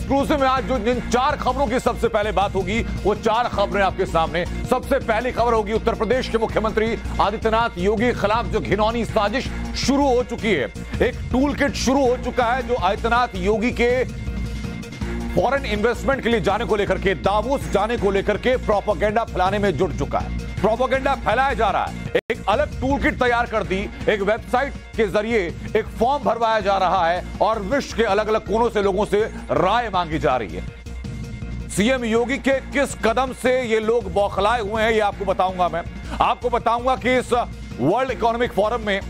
Exclusive में आज जो जिन 4 खबरों की सबसे पहले बात होगी वो 4 खबरें आपके सामने। सबसे पहली खबर होगी उत्तर प्रदेश के मुख्यमंत्री आदित्यनाथ योगी के खिलाफ जो घिनौनी साजिश शुरू हो चुकी है। एक टूल किट शुरू हो चुका है जो आदित्यनाथ योगी के फॉरेन इन्वेस्टमेंट के लिए जाने को लेकर के, दावोस जाने को लेकर के प्रोपेगेंडा फैलाने में जुट चुका है। प्रोपेगेंडा फैलाया जा रहा है। एक अलग टूल किट तैयार कर दी, एक वेबसाइट के जरिए एक फॉर्म भरवाया जा रहा है और विश्व के अलग अलग कोनों से लोगों से राय मांगी जा रही है। सीएम योगी के किस कदम से ये लोग बौखलाए हुए हैं ये आपको बताऊंगा। मैं आपको बताऊंगा कि इस वर्ल्ड इकोनॉमिक फोरम में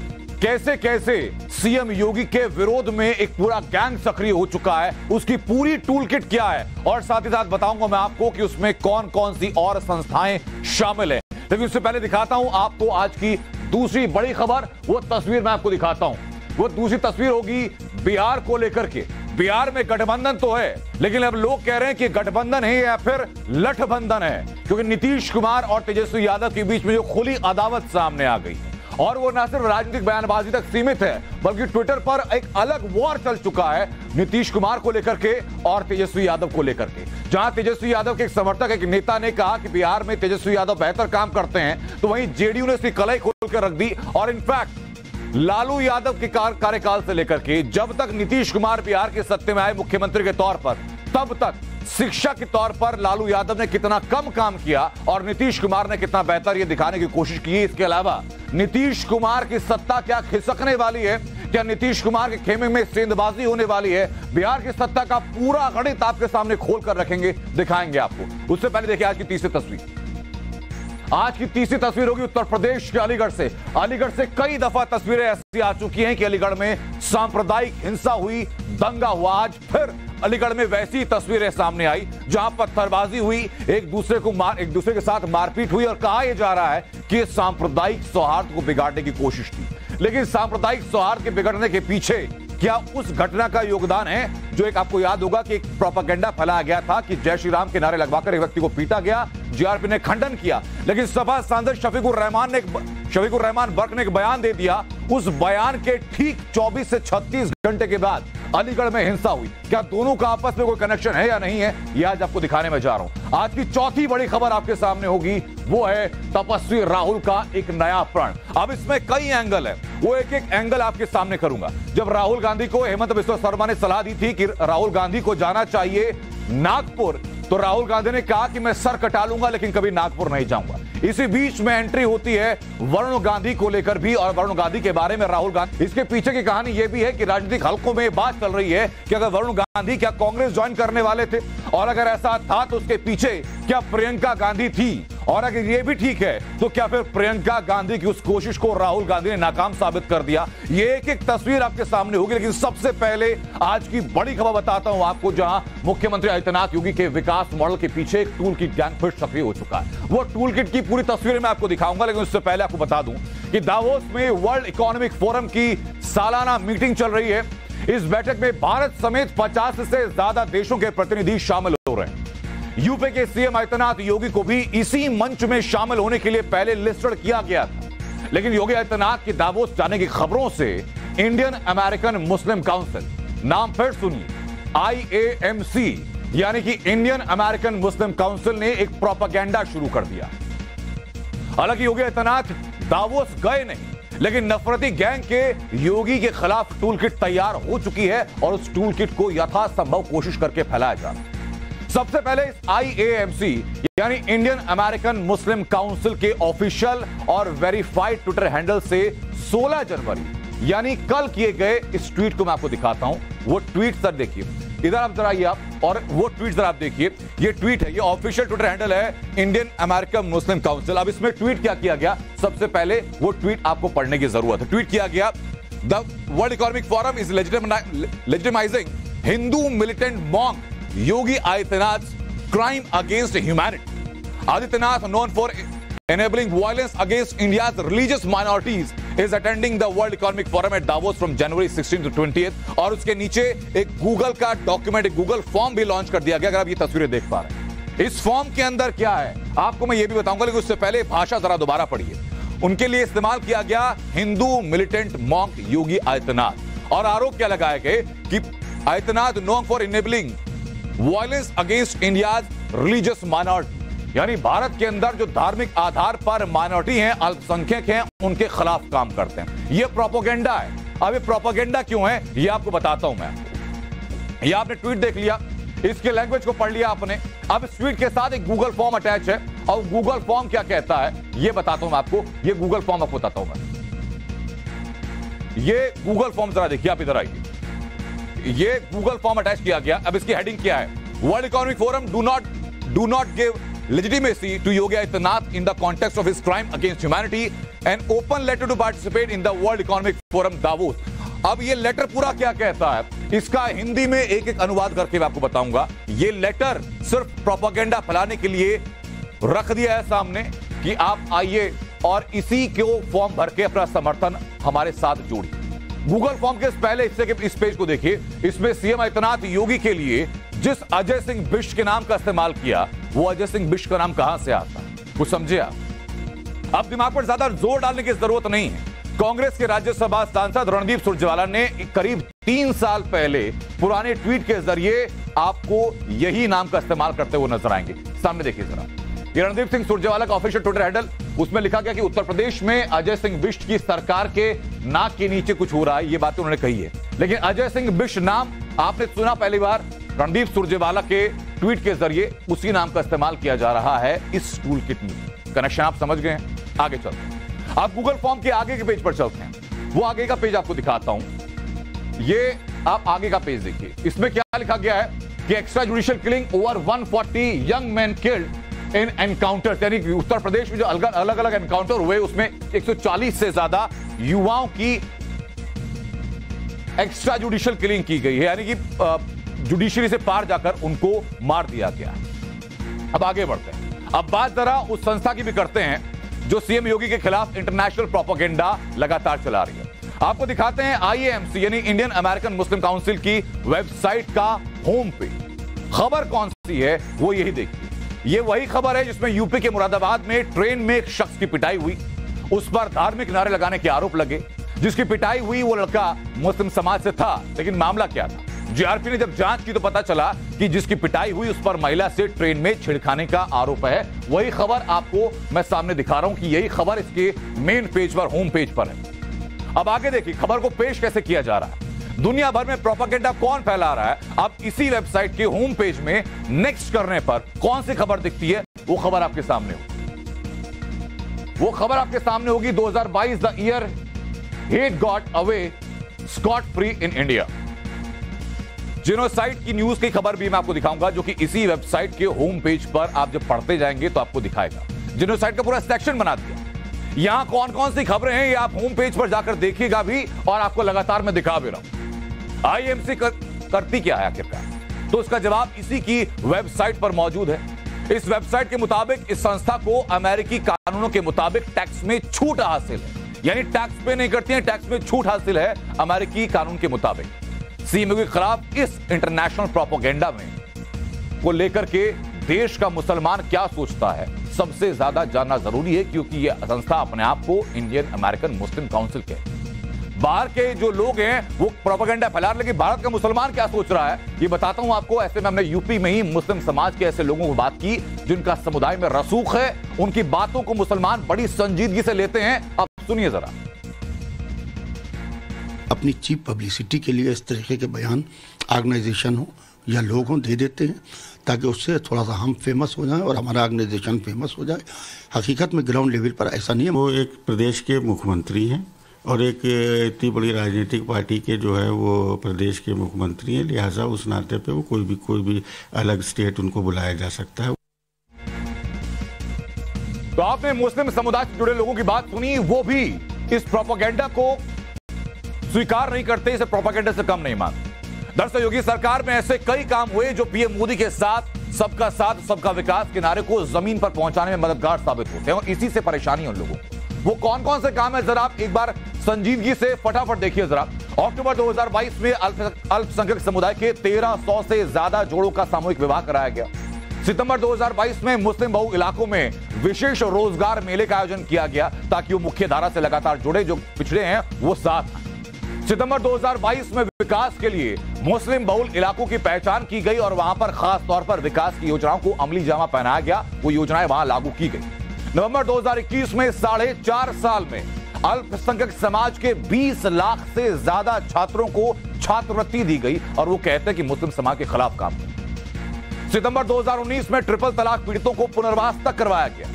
कैसे कैसे सीएम योगी के विरोध में एक पूरा गैंग सक्रिय हो चुका है, उसकी पूरी टूल किट क्या है, और साथ ही साथ बताऊंगा मैं आपको कि उसमें कौन कौन सी और संस्थाएं शामिल हैं। लेकिन उससे पहले दिखाता हूं आपको आज की दूसरी बड़ी खबर। वो तस्वीर मैं आपको दिखाता हूं। वो दूसरी तस्वीर होगी बिहार को लेकर के। बिहार में गठबंधन तो है, लेकिन अब लोग कह रहे हैं कि गठबंधन है या फिर लठबंधन है, क्योंकि नीतीश कुमार और तेजस्वी यादव के बीच में जो खुली अदावत सामने आ गई और वो न सिर्फ राजनीतिक बयानबाजी तक सीमित है बल्कि ट्विटर पर एक अलग वॉर चल चुका है नीतीश कुमार को लेकर के और तेजस्वी यादव को लेकर के। जहां तेजस्वी यादव के एक समर्थक, एक नेता ने कहा कि बिहार में तेजस्वी यादव बेहतर काम करते हैं, तो वहीं जेडीयू ने इसकी कलई खोल कर रख दी। और इनफैक्ट लालू यादव के कार्यकाल से लेकर के जब तक नीतीश कुमार बिहार के सत्ते में आए मुख्यमंत्री के तौर पर, तब तक शिक्षा के तौर पर लालू यादव ने कितना कम काम किया और नीतीश कुमार ने कितना बेहतर यह दिखाने की कोशिश की है। इसके अलावा नीतीश कुमार की सत्ता क्या खिसकने वाली है, क्या नीतीश कुमार के खेमे में सेंधबाजी होने वाली है, बिहार की सत्ता का पूरा गणित आपके सामने खोल कर रखेंगे, दिखाएंगे आपको। उससे पहले देखिए आज की तीसरी तस्वीर। आज की तीसरी तस्वीर होगी उत्तर प्रदेश के अलीगढ़ से। अलीगढ़ से कई दफा तस्वीरें ऐसी आ चुकी हैं कि अलीगढ़ में सांप्रदायिक हिंसा हुई, दंगा हुआ। आज फिर अलीगढ़ में वैसी तस्वीरें सामने आई जहां पत्थरबाजी हुई, एक दूसरे के साथ मारपीट हुई और कहा यह जा रहा है कि सांप्रदायिक सौहार्द को बिगाड़ने की कोशिश थी। लेकिन सांप्रदायिक सौहार्द के बिगड़ने के पीछे क्या उस घटना का योगदान है जो एक आपको याद होगा कि एक प्रोपेगेंडा फैलाया गया था कि जय श्री राम के नारे लगवाकर एक व्यक्ति को पीटा गया, जीआरपी ने खंडन किया, लेकिन सपा सांसद शफीकुर रहमान बर्क ने एक बयान दे दिया। उस बयान के ठीक 24 से 36 घंटे के बाद अलीगढ़ में हिंसा हुई। क्या दोनों का आपस में कोई कनेक्शन है या नहीं है, यह आज आपको दिखाने में जा रहा हूं। आज की चौथी बड़ी खबर आपके सामने होगी, वो है तपस्वी राहुल का एक नया प्रण। अब इसमें कई एंगल है, वो एक एक एंगल आपके सामने करूंगा। जब राहुल गांधी को हेमंत बिस्वा शर्मा ने सलाह दी थी कि राहुल गांधी को जाना चाहिए नागपुर, तो राहुल गांधी ने कहा कि मैं सर कटा लूंगा लेकिन कभी नागपुर नहीं जाऊंगा। इसी बीच में एंट्री होती है वरुण गांधी को लेकर भी, और वरुण गांधी के बारे में राहुल गांधी, इसके पीछे की कहानी यह भी है कि राजनीतिक हलकों में बात चल रही है कि अगर वरुण गांधी क्या कांग्रेस ज्वाइन करने वाले थे, और अगर ऐसा था तो उसके पीछे क्या प्रियंका गांधी थी, और अगर ये भी ठीक है तो क्या फिर प्रियंका गांधी की उस कोशिश को राहुल गांधी ने नाकाम साबित कर दिया। ये एक एक तस्वीर आपके सामने होगी, लेकिन सबसे पहले आज की बड़ी खबर बताता हूं आपको, जहां मुख्यमंत्री आदित्यनाथ योगी के विकास मॉडल के पीछे एक टूल किट गैंग फिर सक्रिय हो चुका है। वो टूल किट की पूरी तस्वीर मैं आपको दिखाऊंगा, लेकिन उससे पहले आपको बता दूं कि दावोस में वर्ल्ड इकोनॉमिक फोरम की सालाना मीटिंग चल रही है। इस बैठक में भारत समेत 50 से ज्यादा देशों के प्रतिनिधि शामिल हो रहे हैं। यूपी के सीएम आदित्यनाथ योगी को भी इसी मंच में शामिल होने के लिए पहले लिस्टेड किया गया था, लेकिन योगी आदित्यनाथ के दावोस जाने की खबरों से इंडियन अमेरिकन मुस्लिम काउंसिल, नाम फिर सुनिए IAMC, यानी कि इंडियन अमेरिकन मुस्लिम काउंसिल ने एक प्रोपेगेंडा शुरू कर दिया। हालांकि योगी आदित्यनाथ दावोस गए नहीं, लेकिन नफरती गैंग के योगी के खिलाफ टूल किट तैयार हो चुकी है और उस टूल किट को यथासंभव कोशिश करके फैलाया जा रहा है। सबसे पहले इस IAMC यानी इंडियन अमेरिकन मुस्लिम काउंसिल के ऑफिशियल और वेरीफाइड ट्विटर हैंडल से 16 जनवरी यानी कल किए गए इस ट्वीट को मैं आपको दिखाता हूं। वो ट्वीट सर देखिए, इधर आप जरा आइए आप, और वो ट्वीट जरा आप देखिए। ये ट्वीट है, ये ऑफिशियल ट्विटर हैंडल है इंडियन अमेरिकन मुस्लिम काउंसिल। अब इसमें ट्वीट क्या किया गया, सबसे पहले वो ट्वीट आपको पढ़ने की जरूरत है। ट्वीट किया गया, the World Economic Forum is legitimising Hindu militant monk Yogi Adityanath's crime against humanity. Adityanath, known for enabling violence against India's religious minorities, is attending the World Economic Forum at Davos from January 16 to 20th. और उसके नीचे एक Google का document, एक Google form भी launch कर दिया गया, अगर आप ये तस्वीरें देख पा रहे हैं। इस फॉर्म के अंदर क्या है आपको मैं ये भी बताऊंगा, लेकिन उससे पहले भाषा जरा दोबारा पढ़िए। उनके लिए इस्तेमाल किया गया हिंदू मिलिटेंट मॉन्क योगी आदित्यनाथ, और आरोप क्या लगाए गए कि Adityanath known for enabling violence against India's religious minority, यानी भारत के अंदर जो धार्मिक आधार पर माइनॉरिटी हैं, अल्पसंख्यक हैं, उनके खिलाफ काम करते हैं। यह प्रोपेगेंडा है। अब ये प्रोपेगेंडा क्यों है यह आपको बताता हूं मैं। ये आपने ट्वीट देख लिया, इसके लैंग्वेज को पढ़ लिया आपने। अब इस ट्वीट के साथ एक गूगल फॉर्म अटैच है और गूगल फॉर्म क्या कहता है ये बताता हूं मैं आपको। ये गूगल फॉर्म आपको बताता हूं मैं। ये गूगल फॉर्म जरा देखिए, आप इधर आइए। ये गूगल फॉर्म अटैच किया गया। अब इसकी हेडिंग क्या है? World Economic forum do not give legitimacy to Yogi Adityanath in the context of his crime against humanity, an open letter to participate in the World Economic Forum Davos। अब ये letter पूरा क्या कहता है, इसका हिंदी में एक एक अनुवाद करके मैं आपको बताऊंगा। ये लेटर सिर्फ प्रोपेगेंडा फैलाने के लिए रख दिया है सामने कि आप आइए और इसी को फॉर्म भर के अपना समर्थन हमारे साथ जोड़िए। गूगल फॉर्म के पहले हिस्से के इस पेज को देखिए। इसमें सीएम आदित्यनाथ योगी के लिए जिस अजय सिंह बिष्ट के नाम का इस्तेमाल किया, वो अजय सिंह बिष्ट का नाम कहां से आता है, कुछ समझे आप? अब दिमाग पर ज्यादा जोर डालने की जरूरत नहीं है। कांग्रेस के राज्यसभा सांसद रणदीप सुरजेवाला ने करीब 3 साल पहले पुराने ट्वीट के जरिए आपको यही नाम का इस्तेमाल करते हुए नजर आएंगे। सामने देखिए जरा, ये रणदीप सिंह सुरजेवाला का ऑफिशियल ट्विटर हैंडल, उसमें लिखा गया कि उत्तर प्रदेश में अजय सिंह बिष्ट की सरकार के नाक के नीचे कुछ हो रहा है। ये बातें उन्होंने कही है, लेकिन अजय सिंह बिष्ट नाम आपने सुना पहली बार रणदीप सुरजेवाला के ट्वीट के जरिए उसी नाम का इस्तेमाल किया जा रहा है इस टूल किट में। कनेक्शन आप समझ गए हैं? आगे चलते हैं। आप गूगल फॉर्म के आगे के पेज पर चलते हैं। वो आगे का पेज आपको दिखाता हूं। ये आप आगे का पेज देखिए। इसमें क्या लिखा गया है कि extra judicial killing over 140 young man killed in encounters, यानी कि उत्तर प्रदेश में जो अलग अलग एनकाउंटर हुए उसमें 140 से ज्यादा युवाओं की एक्स्ट्रा जुडिशियल किलिंग की गई है, यानी कि जुडिशरी से पार जाकर उनको मार दिया गया। अब आगे बढ़ते हैं। अब बात जरा उस संस्था की भी करते हैं जो सीएम योगी के खिलाफ इंटरनेशनल प्रोपेगेंडा लगातार चला रही है। आपको दिखाते हैं आईएएमसी यानी इंडियन अमेरिकन मुस्लिम काउंसिल की वेबसाइट का होम पेज। खबर कौन सी है वो यही देखिए। ये वही खबर है जिसमें यूपी के मुरादाबाद में ट्रेन में एक शख्स की पिटाई हुई, उस पर धार्मिक नारे लगाने के आरोप लगे। जिसकी पिटाई हुई वो लड़का मुस्लिम समाज से था, लेकिन मामला क्या था? जीआरपी ने जब जांच की तो पता चला कि जिसकी पिटाई हुई उस पर महिला से ट्रेन में छेड़खानी का आरोप है। वही खबर आपको मैं सामने दिखा रहा हूं कि यही खबर इसके मेन पेज पर, होम पेज पर है। अब आगे देखिए खबर को पेश कैसे किया जा रहा है। दुनिया भर में प्रोपेगेंडा कौन फैला रहा है। अब इसी वेबसाइट के होम पेज में नेक्स्ट करने पर कौन सी खबर दिखती है वो खबर आपके सामने होगी। वो खबर आपके सामने होगी 2022 the year hate got away scot free in India. Genocide की न्यूज की खबर भी मैं आपको दिखाऊंगा जो कि इसी वेबसाइट के होम पेज पर आप जब पढ़ते जाएंगे तो आपको दिखाएगा। जेनोसाइड का पूरा सेक्शन बना दिया। यहां कौन कौन सी खबरें हैं ये आप होम पेज पर जाकर देखिएगा भी और आपको लगातार मैं दिखा भी रहा हूं। आईएमसी करती क्या है आखिरकार, तो उसका जवाब इसी की वेबसाइट पर मौजूद है। इस वेबसाइट के मुताबिक इस संस्था को अमेरिकी कानूनों के मुताबिक टैक्स में छूट हासिल है, यानी टैक्स पे नहीं करती है, टैक्स में छूट हासिल है अमेरिकी कानून के मुताबिक। सीएम के खिलाफ इस इंटरनेशनल प्रोपेगेंडा में को लेकर के देश का मुसलमान क्या सोचता है सबसे ज्यादा जानना जरूरी है, क्योंकि यह संस्था अपने आप को इंडियन अमेरिकन मुस्लिम काउंसिल के बाहर के जो लोग हैं वो प्रोपेगेंडा फैला रहे, लेकिन भारत का मुसलमान क्या सोच रहा है ये बताता हूं आपको। ऐसे में हमने यूपी में ही मुस्लिम समाज के ऐसे लोगों को बात की जिनका समुदाय में रसूख है, उनकी बातों को मुसलमान बड़ी संजीदगी से लेते हैं। अब सुनिए जरा। अपनी चीप पब्लिसिटी के लिए इस तरीके के बयान ऑर्गेनाइजेशन हो या लोग हों दे देते हैं ताकि उससे थोड़ा सा हम फेमस हो जाएं और हमारा ऑर्गेनाइजेशन फेमस हो जाए। हकीकत में ग्राउंड लेवल पर ऐसा नहीं है। वो एक प्रदेश के मुख्यमंत्री हैं और एक इतनी बड़ी राजनीतिक पार्टी के जो है वो प्रदेश के मुख्यमंत्री हैं, लिहाजा उस नाते पे वो कोई भी अलग स्टेट उनको बुलाया जा सकता है। तो आपने मुस्लिम समुदाय से जुड़े लोगों की बात सुनी, वो भी इस प्रोपेगेंडा को स्वीकार नहीं करते, इसे प्रोपेगेंडा से कम नहीं मानते। दरअसल योगी सरकार में ऐसे कई काम हुए जो पीएम मोदी के साथ सबका विकास के नारे को जमीन पर पहुंचाने में मददगार साबित होते हैं और इसी से परेशानी उन लोगों को। वो कौन कौन से काम है जरा आप एक बार संजीदगी से फटाफट देखिए जरा। अक्टूबर 2022 में अल्पसंख्यक समुदाय के 1300 से ज्यादा जोड़ों का सामूहिक विवाह कराया गया। सितंबर 2022 में मुस्लिम बहु इलाकों में विशेष रोजगार मेले का आयोजन किया गया ताकि वो मुख्य धारा से लगातार जुड़े जो पिछड़े हैं वो साथ। सितंबर 2022 में विकास के लिए मुस्लिम बहुल इलाकों की पहचान की गई और वहां पर खास तौर पर विकास की योजनाओं को अमली जामा पहनाया गया। वो योजनाएं वहां लागू की गई। नवंबर 2021 में 4.5 साल में अल्पसंख्यक समाज के 20 लाख से ज्यादा छात्रों को छात्रवृत्ति दी गई और वो कहते हैं कि मुस्लिम समाज के खिलाफ काम किया। सितंबर 2019 में ट्रिपल तलाक पीड़ितों को पुनर्वास तक करवाया गया।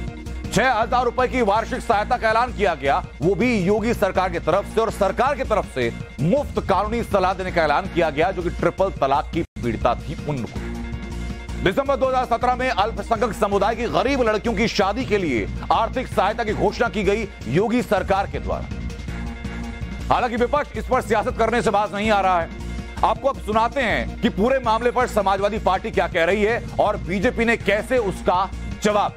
6,000 रुपए की वार्षिक सहायता का ऐलान किया गया, वो भी योगी सरकार की तरफ से, और सरकार की तरफ से मुफ्त कानूनी सलाह देने का ऐलान किया गया जो कि ट्रिपल तलाक की पीड़िता थी उनको। दिसंबर 2017 में अल्पसंख्यक समुदाय की गरीब लड़कियों की शादी के लिए आर्थिक सहायता की घोषणा की गई योगी सरकार के द्वारा। हालांकि विपक्ष इस पर सियासत करने से बाज नहीं आ रहा है। आपको अब सुनाते हैं कि पूरे मामले पर समाजवादी पार्टी क्या कह रही है और बीजेपी ने कैसे उसका जवाब।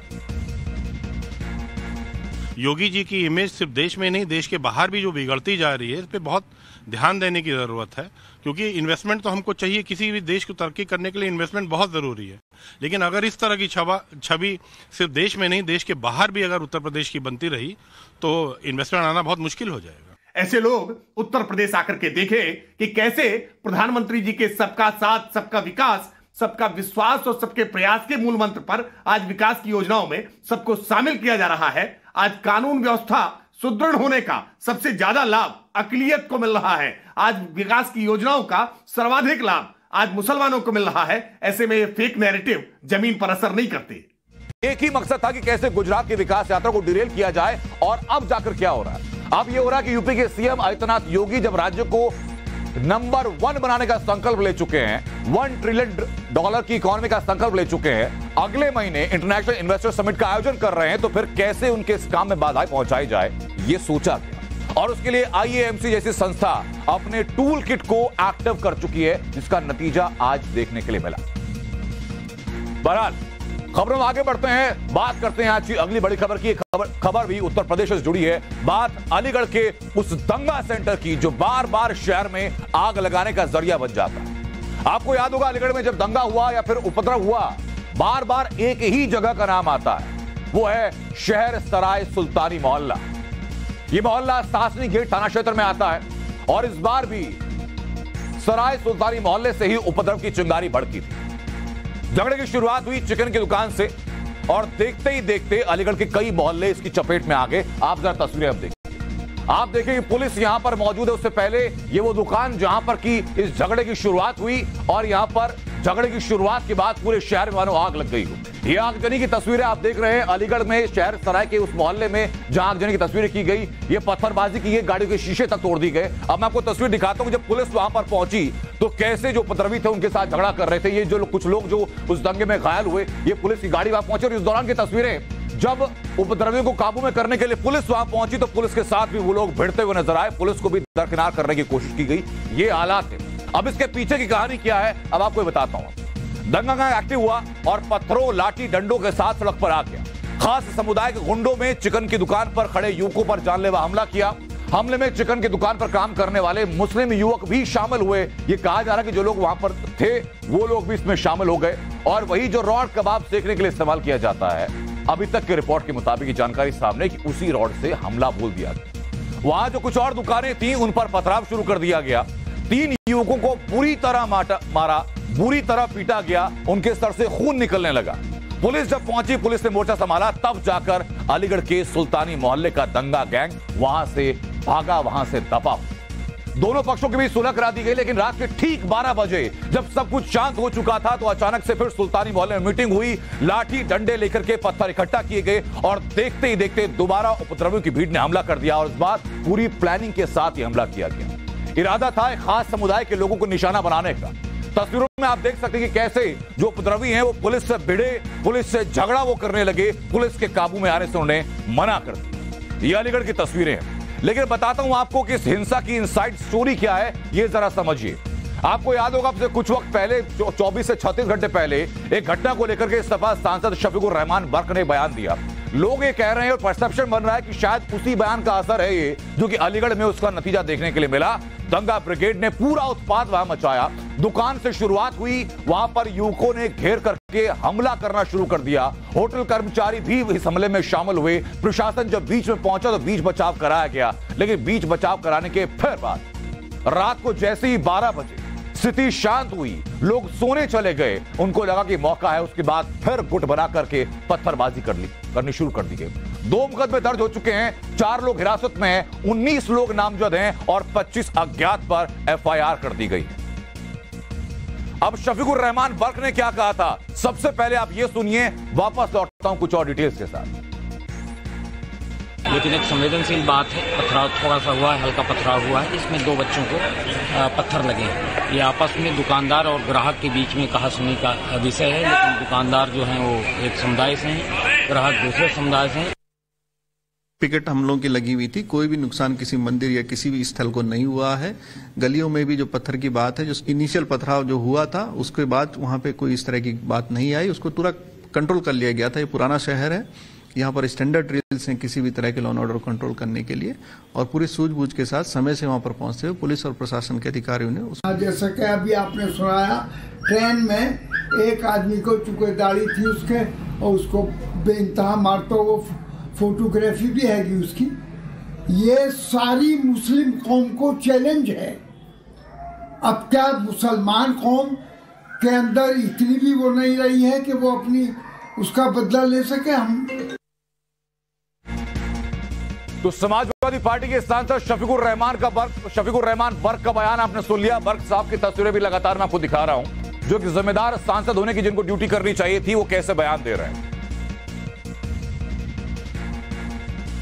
योगी जी की इमेज सिर्फ देश में नहीं, देश के बाहर भी जो बिगड़ती जा रही है, इस पे बहुत ध्यान देने की जरूरत है, क्योंकि इन्वेस्टमेंट तो हमको चाहिए। किसी भी देश को तरक्की करने के लिए इन्वेस्टमेंट बहुत जरूरी है, लेकिन अगर इस तरह की छवि सिर्फ देश में नहीं, देश के बाहर भी अगर उत्तर प्रदेश की बनती रही तो इन्वेस्टमेंट आना बहुत मुश्किल हो जाएगा। ऐसे लोग उत्तर प्रदेश आकर के देखें कि कैसे प्रधानमंत्री जी के सबका साथ, सबका विकास, सबका विश्वास और सबके प्रयास के मूल मंत्र पर आज विकास की योजनाओं में सबको शामिल किया जा रहा है। आज कानून व्यवस्था सुदृढ़ होने का सबसे ज्यादा लाभ अक़लियत को मिल रहा है। आज विकास की योजनाओं का सर्वाधिक लाभ आज मुसलमानों को मिल रहा है। ऐसे में ये फेक नैरेटिव जमीन पर असर नहीं करते। एक ही मकसद था कि कैसे गुजरात की विकास यात्रा को डिरेल किया जाए, और अब जाकर क्या हो रहा है? अब यह हो रहा है कि यूपी के सीएम आदित्यनाथ योगी जब राज्य को नंबर 1 बनाने का संकल्प ले चुके हैं, $1 ट्रिलियन की इकोनॉमी का संकल्प ले चुके हैं, अगले महीने इंटरनेशनल इन्वेस्टर समिट का आयोजन कर रहे हैं, तो फिर कैसे उनके इस काम में बाधाएं पहुंचाई जाए, ये सोचा गया। और उसके लिए IAMC जैसी संस्था अपने टूल किट को एक्टिव कर चुकी है, जिसका नतीजा आज देखने के लिए मिला। बहरहाल खबरों में आगे बढ़ते हैं, बात करते हैं आज की अगली बड़ी खबर की। खबर भी उत्तर प्रदेश से जुड़ी है। बात अलीगढ़ के उस दंगा सेंटर की जो बार बार शहर में आग लगाने का जरिया बन जाता है। आपको याद होगा अलीगढ़ में जब दंगा हुआ या फिर उपद्रव हुआ, बार बार एक ही जगह का नाम आता है, वो है शहर सराय सुल्तानी मोहल्ला। ये मोहल्ला सासनी गेट थाना क्षेत्र में आता है और इस बार भी सराय सुल्तानी मोहल्ले से ही उपद्रव की चिंगारी भड़की थी। झगड़े की शुरुआत हुई चिकन की दुकान से और देखते ही देखते अलीगढ़ के कई मोहल्ले इसकी चपेट में आ गए। आप जरा तस्वीरें अब देखिए। आप देखें कि पुलिस यहां पर मौजूद है। उससे पहले ये वो दुकान जहां पर की इस झगड़े की शुरुआत हुई और यहां पर झगड़े की शुरुआत के बाद पूरे शहर में मानो आग लग गई हो। ये आगजनी की तस्वीरें आप देख रहे हैं अलीगढ़ में शहर सराय के उस मोहल्ले में जहां आगजनी की तस्वीरें की गई। ये पत्थरबाजी की गई, गाड़ियों के शीशे तक तोड़ दी गए। अब मैं आपको तस्वीर दिखाता हूं जब पुलिस वहां पर पहुंची तो कैसे जो उपद्रवी थे उनके साथ झगड़ा कर रहे थे। ये जो कुछ लोग जो उस दंगे में घायल हुए, ये पुलिस की गाड़ी वहां पहुंची और इस दौरान की तस्वीरें जब उपद्रवियों को काबू में करने के लिए पुलिस वहां पहुंची तो पुलिस के साथ भी वो लोग भिड़ते हुए नजर आए। पुलिस को भी दरकिनार करने की कोशिश की गई। ये हालात है। अब इसके पीछे की कहानी क्या है अब आपको बताता हूं। दंगा का एक्टिव हुआ और पत्थरों लाठी डंडों के साथ सड़क पर आ गया। खास समुदाय के गुंडों में चिकन की दुकान पर खड़े युवकों पर जानलेवा हमला किया। हमले में चिकन की दुकान पर काम करने वाले मुस्लिम युवक भी शामिल हुए। ये कहा जा रहा है कि जो लोग वहां पर थे वो लोग भी इसमें शामिल हो गए। और वही जो रॉड कबाब सेकने के लिए इस्तेमाल किया जाता है, अभी तक की रिपोर्ट के मुताबिक जानकारी सामने कि उसी रॉड से हमला बोल दिया गया। वहां जो कुछ और दुकानें थी उन पर पथराव शुरू कर दिया गया। 3 युवकों को बुरी तरह मारा, बुरी तरह पीटा गया। उनके सर से खून निकलने लगा। पुलिस जब पहुंची, पुलिस ने मोर्चा संभाला, तब जाकर अलीगढ़ के सुल्तानी मोहल्ले का दंगा गैंग वहां से भागा, वहां से दफा। दोनों पक्षों के बीच सुलह करा दी गई, लेकिन रात के ठीक 12 बजे जब सब कुछ शांत हो चुका था तो अचानक से फिर सुल्तानी मोहल्ले में मीटिंग हुई। लाठी डंडे लेकर के पत्थर इकट्ठा किए गए और देखते ही देखते दोबारा उपद्रवियों की भीड़ ने हमला कर दिया। और इस बार पूरी प्लानिंग के साथ ही हमला किया गया। इरादा था एक खास समुदाय के लोगों को निशाना बनाने का। तस्वीरों में आप देख सकते हैं कि कैसे जो उपद्रवी हैं वो पुलिस से भिड़े, पुलिस से झगड़ा वो करने लगे। पुलिस के काबू में आने से उन्हें मना कर दिया। ये अलीगढ़ की तस्वीरें हैं, लेकिन बताता हूं आपको कि इस हिंसा की इनसाइड स्टोरी क्या है, ये जरा समझिए। आपको याद होगा आपसे कुछ वक्त पहले, 24 से 36 घंटे पहले, एक घटना को लेकर के सपा सांसद शफीकुर रहमान बर्क ने बयान दिया। लोग ये कह रहे हैं और परसेप्शन बन रहा है कि शायद उसी बयान का असर है ये, जो कि अलीगढ़ में उसका नतीजा देखने के लिए मिला। दंगा ब्रिगेड ने पूरा उत्पात वहां मचाया। दुकान से शुरुआत हुई, वहां पर युवकों ने घेर करके हमला करना शुरू कर दिया। होटल कर्मचारी भी इस हमले में शामिल हुए। प्रशासन जब बीच में पहुंचा तो बीच बचाव कराया गया, लेकिन बीच बचाव कराने के फिर बाद रात को जैसे ही 12 बजे स्थिति शांत हुई, लोग सोने चले गए, उनको लगा कि मौका है, उसके बाद फिर गुट बना करके पत्थरबाजी करनी शुरू कर दी गई। 2 मुकदमे दर्ज हो चुके हैं, 4 लोग हिरासत में हैं, 19 लोग नामजद हैं और 25 अज्ञात पर FIR कर दी गई। अब शफीकुर रहमान बर्क ने क्या कहा था, सबसे पहले आप ये सुनिए, वापस लौटता हूं कुछ और डिटेल्स के साथ। लेकिन एक संवेदनशील बात है, पथराव थोड़ा सा हुआ है, हल्का पथराव हुआ है, इसमें 2 बच्चों को पत्थर लगे हैं। ये आपस में दुकानदार और ग्राहक के बीच में कहासुनी का विषय है, लेकिन दुकानदार जो हैं वो एक समुदाय से हैं, ग्राहक दूसरे समुदाय से हैं। पिकेट हम लोगों की लगी हुई थी, कोई भी नुकसान किसी मंदिर या किसी भी स्थल को नहीं हुआ है। गलियों में भी जो पत्थर की बात है, जो इनिशियल पथराव जो हुआ था उसके बाद वहां पे कोई इस तरह की बात नहीं आई, उसको पूरा कंट्रोल कर लिया गया था। ये पुराना शहर है, यहाँ पर स्टैंडर्ड ड्रिल्स हैं किसी भी तरह के लॉ एंड ऑर्डर कंट्रोल करने के लिए, और पूरी सूझबूझ के साथ समय से वहां पर पहुंचते हुए पुलिस और प्रशासन के अधिकारियों ने जैसा कि अभी आपने सुनाया, ट्रेन में एक आदमी को चूंकि दाढ़ी थी उसके और उसको बेइंतहा मारता, वो फोटोग्राफी भी हैगी उसकी। ये सारी मुस्लिम कौम को चैलेंज है। अब क्या मुसलमान कौम के अंदर इतनी भी वो नहीं रही है कि वो अपनी उसका बदला ले सके। हम तो समाजवादी पार्टी के सांसद शफीकुर रहमान बर्क का बयान आपने सुन लिया। बर्क साहब की तस्वीरें भी लगातार मैं आपको दिखा रहा हूं, जो कि जिम्मेदार सांसद होने की जिनको ड्यूटी करनी चाहिए थी, वो कैसे बयान दे रहे हैं।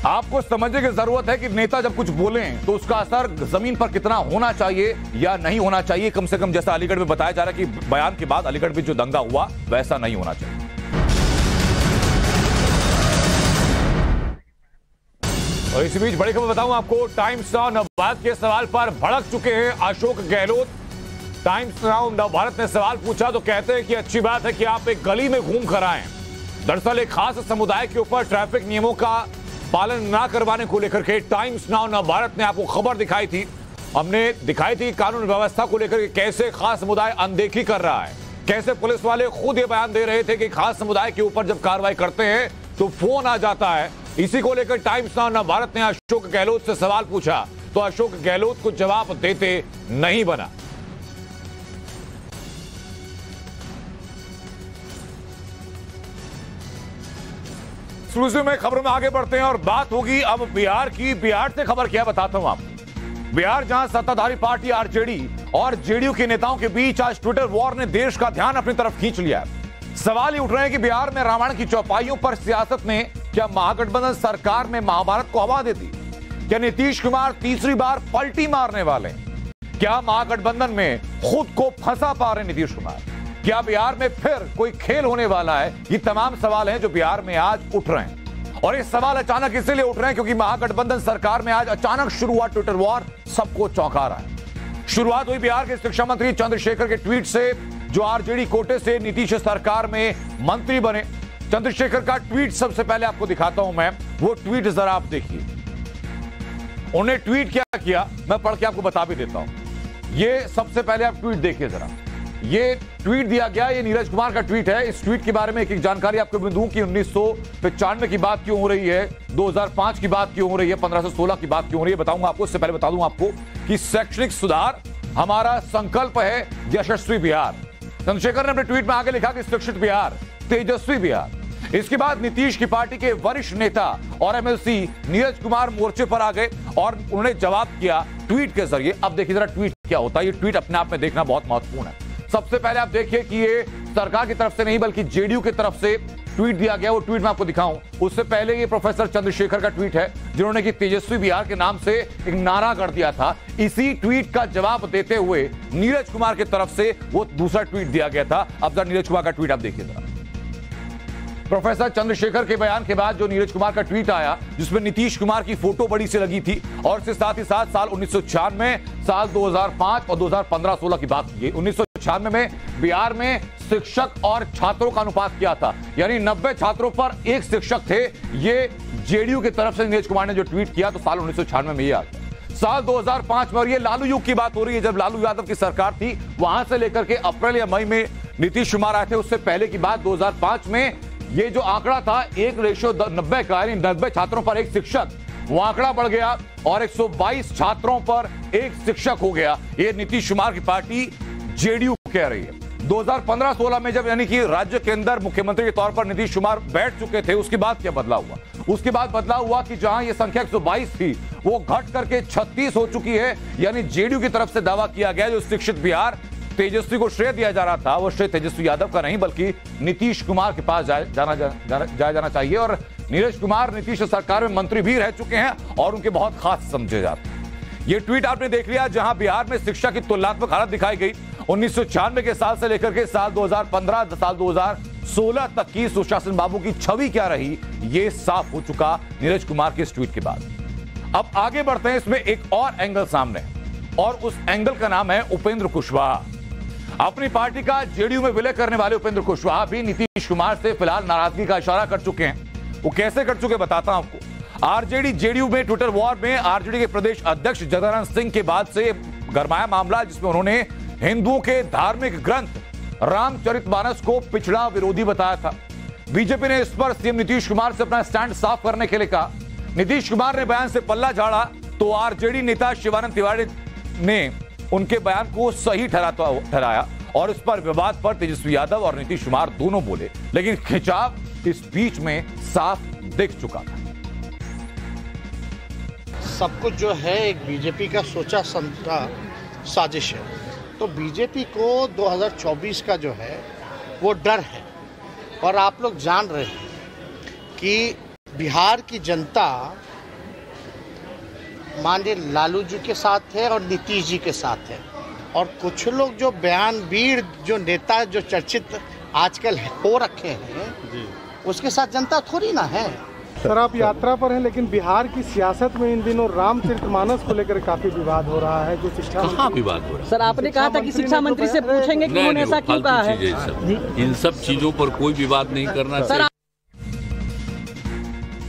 आपको समझने की जरूरत है कि नेता जब कुछ बोले तो उसका असर जमीन पर कितना होना चाहिए या नहीं होना चाहिए। कम से कम जैसा अलीगढ़ में बताया जा रहा है कि बयान के बाद अलीगढ़ में जो दंगा हुआ वैसा नहीं होना चाहिए। और इसी बीच बड़ी खबर बताऊं आपको, टाइम्स नाउ नवभारत के सवाल पर भड़क चुके हैं अशोक गहलोत। टाइम्स नाउ नवभारत ने सवाल पूछा तो कहते हैं कि अच्छी बात है कि आप एक गली में घूम कर आए। दरअसल एक खास समुदाय के ऊपर ट्रैफिक नियमों का पालन ना करवाने को लेकर के टाइम्स नाउ नवभारत ने आपको खबर दिखाई थी। हमने दिखाई थी कानून व्यवस्था को लेकर के कैसे खास समुदाय अनदेखी कर रहा है, कैसे पुलिस वाले खुद ये बयान दे रहे थे कि खास समुदाय के ऊपर जब कार्रवाई करते हैं तो फोन आ जाता है। इसी को लेकर टाइम्स नाउ नवभारत ने अशोक गहलोत से सवाल पूछा तो अशोक गहलोत को जवाब देते नहीं बना। एक्सक्लूसिव में खबरों में आगे बढ़ते हैं और बात होगी अब बिहार की। बिहार से खबर क्या बताता हूं आपको। बिहार जहां सत्ताधारी पार्टी आरजेडी और जेडीयू के नेताओं के बीच आज ट्विटर वॉर ने देश का ध्यान अपनी तरफ खींच लिया है। सवाल ये उठ रहे हैं कि बिहार में रामायण की चौपाइयों पर सियासत ने क्या महागठबंधन सरकार में महाभारत को हवा दे दी? क्या नीतीश कुमार तीसरी बार पलटी मारने वाले? क्या महागठबंधन में खुद को फंसा पा रहे नीतीश कुमार? क्या बिहार में फिर कोई खेल होने वाला है? ये तमाम सवाल हैं जो बिहार में आज उठ रहे हैं और ये सवाल अचानक इसलिए उठ रहे हैं क्योंकि महागठबंधन सरकार में आज अचानक शुरू हुआ ट्विटर वॉर सबको चौंका रहा है। शुरुआत हुई बिहार के शिक्षा मंत्री चंद्रशेखर के ट्वीट से, जो आरजेडी कोटे से नीतीश सरकार में मंत्री बने। चंद्रशेखर का ट्वीट सबसे पहले आपको दिखाता हूं मैं, वो ट्वीट जरा आप देखिए। उन्हें ट्वीट क्या किया मैं पढ़ के आपको बता भी देता हूं। ये सबसे पहले आप ट्वीट देखिए जरा। ये ट्वीट दिया गया, ये नीरज कुमार का ट्वीट है। इस ट्वीट के बारे में एक जानकारी आपको दूं कि 1995 की बात क्यों हो रही है, 2005 की बात क्यों हो रही है, 1516 की बात क्यों हो रही है, बताऊंगा आपको। इससे पहले बता दूं आपको कि शैक्षणिक सुधार हमारा संकल्प है, यशस्वी बिहार। चंद्रशेखर ने अपने ट्वीट में आगे लिखा कि शिक्षित बिहार, तेजस्वी बिहार। इसके बाद नीतीश की पार्टी के वरिष्ठ नेता और एमएलसी नीरज कुमार मोर्चे पर आ गए और उन्होंने जवाब किया ट्वीट के जरिए। अब देखिए जरा ट्वीट क्या होता है। ये ट्वीट अपने आप में देखना बहुत महत्वपूर्ण है। सबसे पहले आप देखिए कि ये सरकार की तरफ से नहीं बल्कि जेडीयू की तरफ से ट्वीट दिया गया। वो ट्वीट मैं आपको दिखाऊं उससे पहले ये प्रोफेसर चंद्रशेखर का ट्वीट है, जिन्होंने कि तेजस्वी बिहार के नाम से एक नारा कर दिया था। इसी ट्वीट का जवाब देते हुए नीरज कुमार की तरफ से वो दूसरा ट्वीट दिया गया था। अब जरा नीरज कुमार का ट्वीट आप देखिए जरा। प्रोफेसर चंद्रशेखर के बयान के बाद जो नीरज कुमार का ट्वीट आया, जिसमें नीतीश कुमार की फोटो बड़ी सी लगी थी और इसके साथ ही साथ साल 1996, साल 2005 और 2015-16 की बात की। 1996 में बिहार में शिक्षक और छात्रों का अनुपात क्या था, यानी 90 छात्रों पर एक शिक्षक थे। ये जेडीयू की तरफ से नीरज कुमार ने जो ट्वीट किया तो साल 1996 में ये आता। साल 2005 में, और ये लालू युग की बात हो रही है, जब लालू यादव की सरकार थी, वहां से लेकर के अप्रैल या मई में नीतीश कुमार आए थे। उससे पहले की बात 2005 में ये जो आंकड़ा था 1:90 का, यानी 90 छात्रों पर एक शिक्षक, वो आंकड़ा बढ़ गया और 122 छात्रों पर एक शिक्षक हो गया। ये नीतीश कुमार की पार्टी जेडीयू कह रही है। 2015-16 में जब यानी कि राज्य के अंदर मुख्यमंत्री के तौर पर नीतीश कुमार बैठ चुके थे, उसके बाद क्या बदलाव हुआ? उसके बाद बदलाव हुआ कि जहां ये संख्या 122 थी वो घट करके 36 हो चुकी है। यानी जेडीयू की तरफ से दावा किया गया जो शिक्षित बिहार तेजस्वी को श्रेय दिया जा रहा था, वो श्रेय तेजस्वी यादव का नहीं बल्कि नीतीश कुमार के पास जाना चाहिए। और नीरज कुमार नीतीश सरकार में मंत्री भी रह चुके हैं और उनके बहुत खास समझे जाते हैं। ये ट्वीट आपने देख लिया जहां बिहार में शिक्षा की तुलनात्मक हालत दिखाई गई। 1996 के साल से लेकर के साल 2015 साल 2016 तक की सुशासन बाबू की छवि क्या रही, ये साफ हो चुका नीरज कुमार के इस ट्वीट के बाद। अब आगे बढ़ते हैं, इसमें एक और एंगल सामने और उस एंगल का नाम है उपेंद्र कुशवाहा। अपनी पार्टी का जेडीयू में विलय करने वाले उपेंद्र कुशवाहा भी नीतीश कुमार से फिलहाल नाराजगी का इशारा कर चुके हैं। वो कैसे कर चुके बताता हूं आपको। आरजेडी जेडीयू में ट्विटर वॉर में आरजेडी के प्रदेश अध्यक्ष जगदानंद सिंह के बाद से गरमाया मामला, जिसमें उन्होंने हिंदुओं के धार्मिक ग्रंथ रामचरितमानस को पिछड़ा विरोधी बताया था। बीजेपी ने इस पर सीएम नीतीश कुमार से अपना स्टैंड साफ करने के लिए कहा। नीतीश कुमार ने बयान से पल्ला झाड़ा तो आरजेडी नेता शिवानंद तिवारी ने उनके बयान को सही ठहराया और इस पर विवाद पर तेजस्वी यादव और नीतीश कुमार दोनों बोले, लेकिन खिंचाव इस बीच में साफ दिख चुका था। सब कुछ जो है एक बीजेपी का सोचा समझा साजिश है। तो बीजेपी को 2024 का जो है वो डर है और आप लोग जान रहे हैं कि बिहार की जनता माननीय लालू जी के साथ है और नीतीश जी के साथ है। और कुछ लोग जो बयानवीर जो नेता जो चर्चित आजकल हो रखे हैं उसके साथ जनता थोड़ी ना है। सर, आप यात्रा पर हैं लेकिन बिहार की सियासत में इन दिनों रामचरितमानस को लेकर काफी विवाद हो रहा है। जो शिक्षा विवाद हो रहा है? सर, आपने कहा था कि शिक्षा मंत्री से पूछेंगे कि उन्होंने ऐसा क्यों कहा है। इन सब चीजों पर कोई विवाद नहीं करना चाहिए।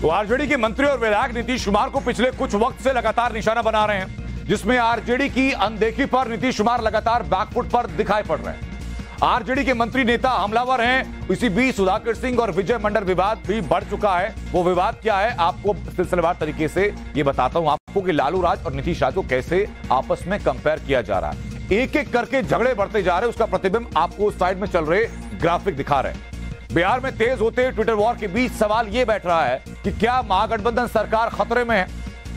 तो आरजेडी के मंत्री और विधायक नीतीश कुमार को पिछले कुछ वक्त से लगातार निशाना बना रहे हैं, जिसमें आरजेडी की अनदेखी पर नीतीश कुमार लगातार बैकफुट पर दिखाई पड़ रहे हैं। आरजेडी के मंत्री नेता हमलावर हैं। इसी बीच सुधाकर सिंह और विजय मंडल विवाद भी बढ़ चुका है। वो विवाद क्या है आपको सिलसिलेवार तरीके से ये बताता हूं आपको कि लालू राज और नीतीश राज को कैसे आपस में कंपेयर किया जा रहा है। एक एक करके झगड़े बढ़ते जा रहे हैं, उसका प्रतिबिंब आपको साइड में चल रहे ग्राफिक दिखा रहे हैं। बिहार में तेज होते ट्विटर वॉर के बीच सवाल यह बैठ रहा है कि क्या महागठबंधन सरकार खतरे में है।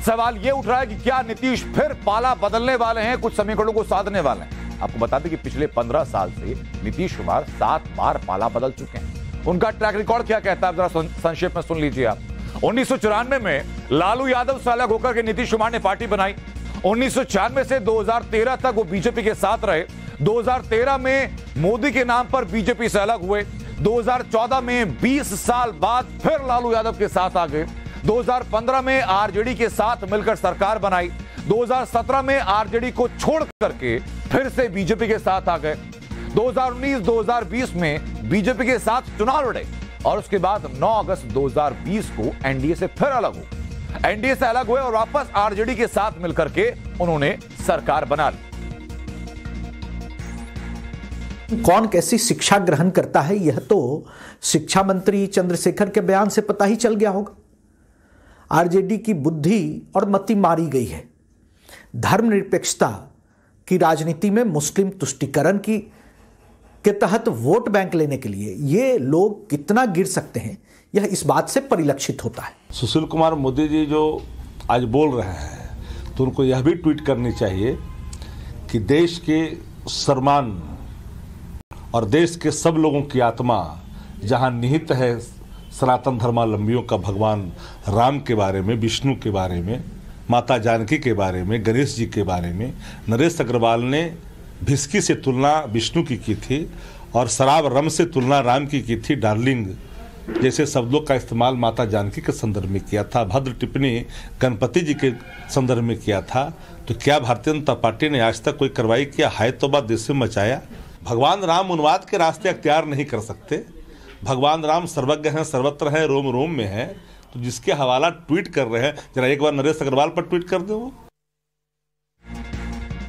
सवाल यह उठ रहा है कि क्या नीतीश फिर पाला बदलने वाले हैं, कुछ समीकरणों को साधने वाले हैं। आपको बता दें कि पिछले 15 साल से नीतीश कुमार 7 बार पाला बदल चुके हैं। उनका ट्रैक रिकॉर्ड क्या कहता है, जरा संक्षेप में सुन लीजिए आप। 1994 में लालू यादव से अलग होकर के नीतीश कुमार ने पार्टी बनाई। 1996 से 2013 तक वो बीजेपी के साथ रहे। 2013 में मोदी के नाम पर बीजेपी से अलग हुए। 2014 में 20 साल बाद फिर लालू यादव के साथ आ गए। 2015 में आरजेडी के साथ मिलकर सरकार बनाई। 2017 में आरजेडी को छोड़ करके फिर से बीजेपी के साथ आ गए। 2019-2020 में बीजेपी के साथ चुनाव लड़े और उसके बाद 9 अगस्त 2020 को एनडीए से फिर अलग हुए। एनडीए से अलग हुए और वापस आरजेडी के साथ मिलकर के उन्होंने सरकार बना ली। कौन कैसी शिक्षा ग्रहण करता है यह तो शिक्षा मंत्री चंद्रशेखर के बयान से पता ही चल गया होगा। आरजेडी की बुद्धि और मति मारी गई है। धर्मनिरपेक्षता की राजनीति में मुस्लिम तुष्टीकरण के तहत वोट बैंक लेने के लिए ये लोग कितना गिर सकते हैं, यह इस बात से परिलक्षित होता है। सुशील कुमार मोदी जी जो आज बोल रहे हैं तो उनको यह भी ट्वीट करनी चाहिए कि देश के सम्मान और देश के सब लोगों की आत्मा जहां निहित है सनातन धर्मावलंबियों का भगवान राम के बारे में, विष्णु के बारे में, माता जानकी के बारे में, गणेश जी के बारे में नरेश अग्रवाल ने भिस्की से तुलना विष्णु की थी और शराब रम से तुलना राम की थी। डार्लिंग जैसे शब्दों का इस्तेमाल माता जानकी के संदर्भ में किया था। भद्र टिप्पणी गणपति जी के संदर्भ में किया था। तो क्या भारतीय जनता पार्टी ने आज तक कोई कार्रवाई किया? हाय तौबा देश में मचाया। भगवान राम उन्माद के रास्ते अख्तियार नहीं कर सकते। भगवान राम सर्वज्ञ हैं, सर्वत्र हैं, रोम रोम में हैं। तो जिसके हवाला ट्वीट कर रहे हैं, जरा एक बार नरेश अग्रवाल पर ट्वीट कर दो।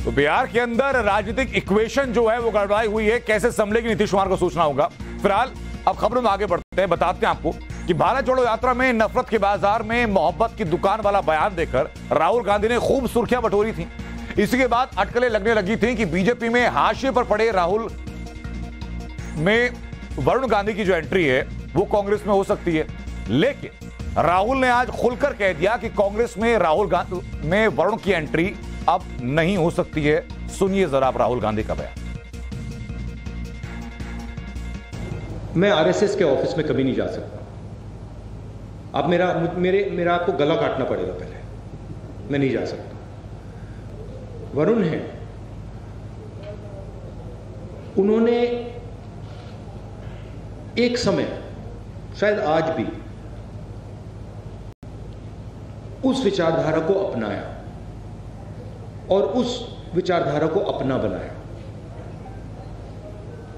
तो बिहार के अंदर राजनीतिक इक्वेशन जो है वो गड़बड़ाई हुई है। कैसे संभलेगी नीतीश कुमार को सोचना होगा। फिलहाल अब खबरों में आगे बढ़ते हैं, बताते हैं आपको कि भारत जोड़ो यात्रा में नफरत के बाजार में मोहब्बत की दुकान वाला बयान देकर राहुल गांधी ने खूब सुर्खियां बटोरी थी। इसी के बाद अटकलें लगने लगी थी कि बीजेपी में हाशिए पर पड़े राहुल में वरुण गांधी की जो एंट्री है वो कांग्रेस में हो सकती है। लेकिन राहुल ने आज खुलकर कह दिया कि कांग्रेस में राहुल गांधी में वरुण की एंट्री अब नहीं हो सकती है। सुनिए जरा आप राहुल गांधी का बयान। मैं आरएसएस के ऑफिस में कभी नहीं जा सकता। अब मेरा आपको गला काटना पड़ेगा पहले, मैं नहीं जा सकता। वरुण है, उन्होंने एक समय, शायद आज भी, उस विचारधारा को अपनाया और उस विचारधारा को अपना बनाया,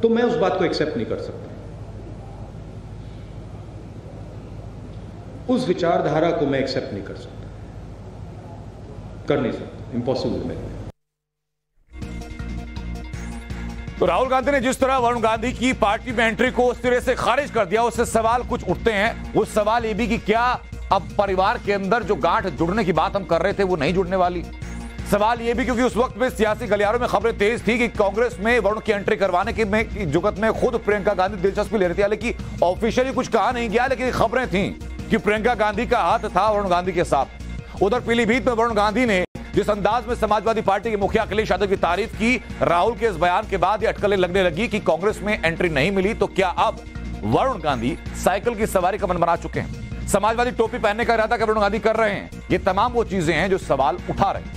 तो मैं उस बात को एक्सेप्ट नहीं कर सकता। उस विचारधारा को मैं एक्सेप्ट नहीं कर सकता, कर नहीं सकता, इम्पॉसिबल मेरे लिए। तो राहुल गांधी ने जिस तरह वरुण गांधी की पार्टी में एंट्री को उस तरह से खारिज कर दिया, उससे सवाल कुछ उठते हैं। वो सवाल ये भी कि क्या अब परिवार के अंदर जो गांठ जुड़ने की बात हम कर रहे थे वो नहीं जुड़ने वाली। सवाल ये भी क्योंकि उस वक्त में सियासी गलियारों में खबरें तेज थी कि कांग्रेस में वरुण की एंट्री करवाने की जुगत में खुद प्रियंका गांधी दिलचस्पी ले रही थी। हालांकि ऑफिशियली कुछ कहा नहीं गया, लेकिन खबरें थी कि प्रियंका गांधी का हाथ था वरुण गांधी के साथ। उधर पीलीभीत में वरुण गांधी ने जिस अंदाज में समाजवादी पार्टी के मुखिया अखिलेश यादव की तारीफ की, राहुल के इस बयान के बाद ये अटकलें लगने लगी कि कांग्रेस में एंट्री नहीं मिली तो क्या अब वरुण गांधी साइकिल की सवारी का मन बना चुके हैं। समाजवादी टोपी पहनने का इरादा वरुण गांधी कर रहे हैं। ये तमाम वो चीजें हैं जो सवाल उठा रहे हैं।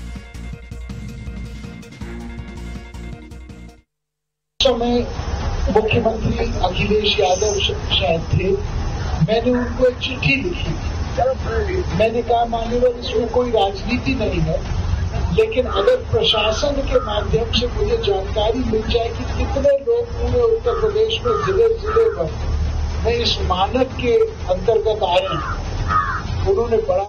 समय मुख्यमंत्री अखिलेश यादव शायद थे, मैंने उनको एक चिट्ठी लिखी थी। मैंने कहा मान्यवर, इसमें कोई राजनीति नहीं है, लेकिन अगर प्रशासन के माध्यम से मुझे जानकारी मिल जाए कि कितने लोग पूरे उत्तर प्रदेश में जिले जिले में इस मानक के अंतर्गत आए हैं, उन्होंने बड़ा